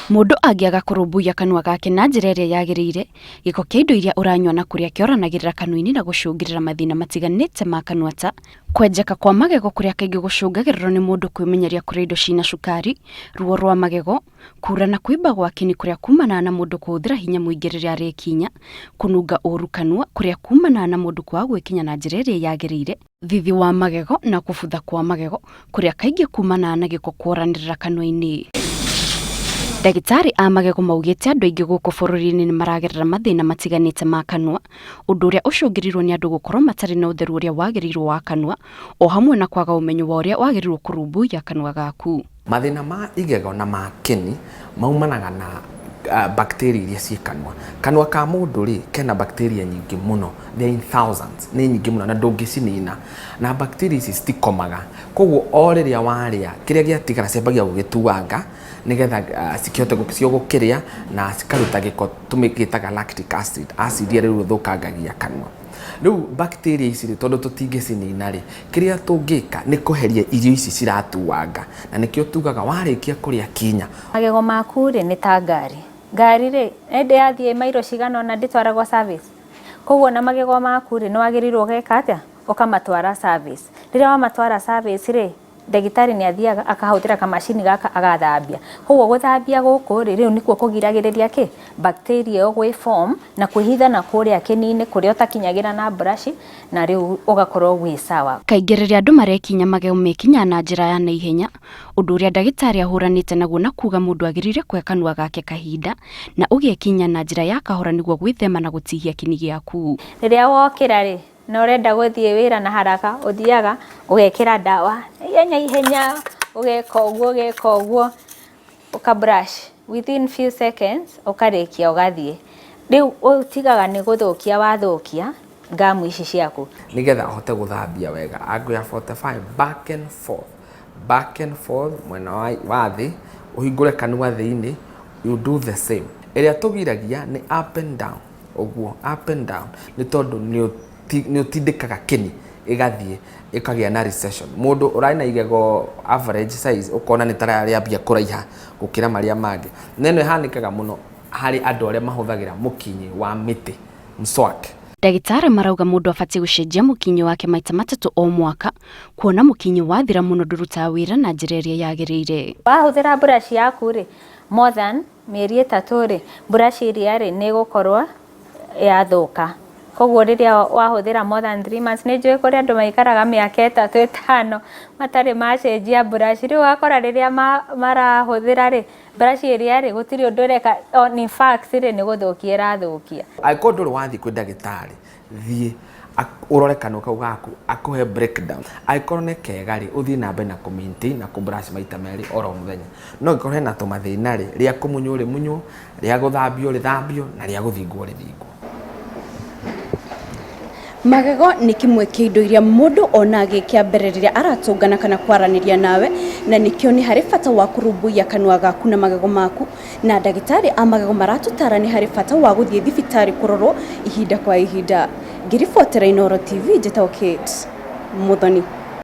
Mundu angiaga kurumbuya kanua gake na njira iria yagirire, giko kia indo iria uranyua na kuria kioranagirira kanuini na gucungirira mathina matiganite ma kanua ta kwenjeka kwa magego kuria kaingi gucungagirirwo ni mundu kwimenyeria kuria indo cina cukari, ruo rwa magego, kura na kuimba gwa kini kuria kumana na mundu kuhuthira hinya muingi riria ari kinya, kununga uru kanua kuria kumana na mundu kwaga gwikinya na njira iria yagirire, thithi wa magego na kubutha kwa magego kuria kaingi kumana na giko kuoranirira kanuini. Ndagitari a magego maugite andu aingi guku bururi-ini ni maragerera mathina matiganite ma kanua, undu uria ucungirirwo ni andu gukorwo matari na utheru uria wagirirwo wa kanua, o hamwe na kwaga umenyo wa uria wagirirwo kurumbuya kanua gaku. Mathina ma igego na ma kini maumanaga na bacteria iria ci kanua. Kanua ka mundu ri kena bacteria nyingi muno, there in thousands, ni nyingi muno na ndungicinina, na bacteria ici citikomaga. Koguo o riria waria kiria giatigara ciambagia gugituanga nigetha cikihote gukiria na cikaruta giko tumigitaga lactic acid iria riu thukangagia kanua. Riu bacteria ici tondu tutingicinina ri kiria tungika ni kuheria irio ici ciratuanga, na nikio tugaga warikia kuria kinya. Magego maku ri ni ta ngari ri ende yathie mairo cigana na nditwaragwo service. Koguo na magego maku ri no agirirwo geka atia ukamatwara service. Riria wamatwara service ri ndagitari ni athiaga akahutira kamashini gaka agathambia. Koguo guthambia guku ri riu nikuo kugiragiriria ki bacteria yo gwi form na kuhitha na kuria kinini kuria utakinyagira na brush na riu ugakorwo wi sawa. Kaingi riria andu marekinya magego mekinya na njira ya naihenya, undu uria ndagitari ahuranite naguo na kuga mundu agirire kwe kanua gake kahinda na ugekinya na njira ya kahora niguo gwithema na gutihia kini giaku. Riria wokira ri na urenda guthie wira na haraka uthiaga ugekira dawa ihenya ugeka uguo ukabrush within few seconds ukarikia ugathie. Riu utigaga ni guthukia wathukia ngamu ici ciaku nigetha ahote guthambia wega anguya 45 back and forth mwena wa thi uhingure kanua thiini, you do the same. Iria tugiragia ni up and down, uguo up and down ni tondu ni utindikaga kini igathie ikagia na recession. Mundu uraina igego average size ukona ni tarariambia kuraiha gukira maria mangi. Neno ihanikaga muno hari andu aria mahuthagira mukinyi wa miti mswaki. Ndagitari marauga mundu abatie gucenjia mukinyi wake maita matatu o mwaka, kuona mukinyi wathira muno nduruta wira na njira iria yagirire. Wahuthira brush yaku ri more than mieri 3 ri brush iria ri ni gukorwa yathuka. Koguo riria wahuthira more than 3 months ni njui kuria andu maikaraga miaka 3 5 matari macenjia brush. Riu wakora riria marahuthira ri brush iria ri gutiri undu reka, in fact ri ni guthukia irathukia. Angĩkorwo ndũrĩ wathi kwĩ ndagĩtarĩ thie urore kanua kau gaku akuhe breakdown. Angĩkorwo nĩ kega ri uthie na mbere na ku maintain na ku brush maita meri oro muthenya. No angĩkorwo hena tũmathĩna ri ria kumunywo ri munywo, ria guthambio ri thambio na ria guthingwo ri thingwo. Magego ni kimwe kia indo iria mundu ona agikia mbere riria aratungana kana kwaraniria nawe, na nikio ni hari bata wa kurumbuya kanua gaku na magego maku, na ndagitari a magego maratutara ni hari bata wa guthie thibitari kurorwo ihinda kwa ihinda. Ngiribotera Inooro TV, njĩtagwo Kate Muthoni.